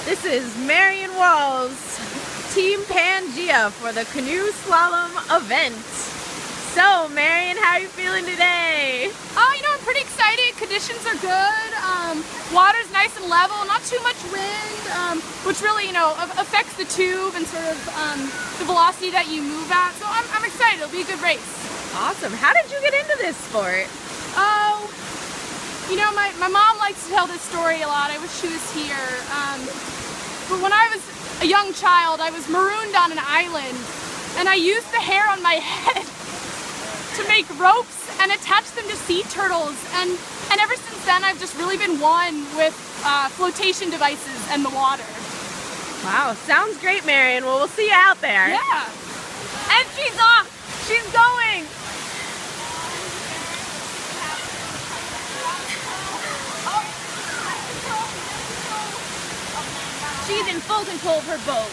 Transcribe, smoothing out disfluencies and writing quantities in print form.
This is Marian W's Team Pangea for the canoe slalom event. So, Marian, how are you feeling today? Oh, I'm pretty excited. Conditions are good. Water's nice and level, not too much wind, which really, affects the tube and sort of the velocity that you move at. So I'm excited. It'll be a good race. Awesome. How did you get into this sport? Oh, my mom likes to tell this story a lot. I wish she was here. But when I was a young child, I was marooned on an island, and I used the hair on my head to make ropes and attach them to sea turtles. And ever since then, I've just really been one with flotation devices and the water. Wow, sounds great, Marian. Well, we'll see you out there. Yeah. And she's off. She's going. She's in full control of her boat.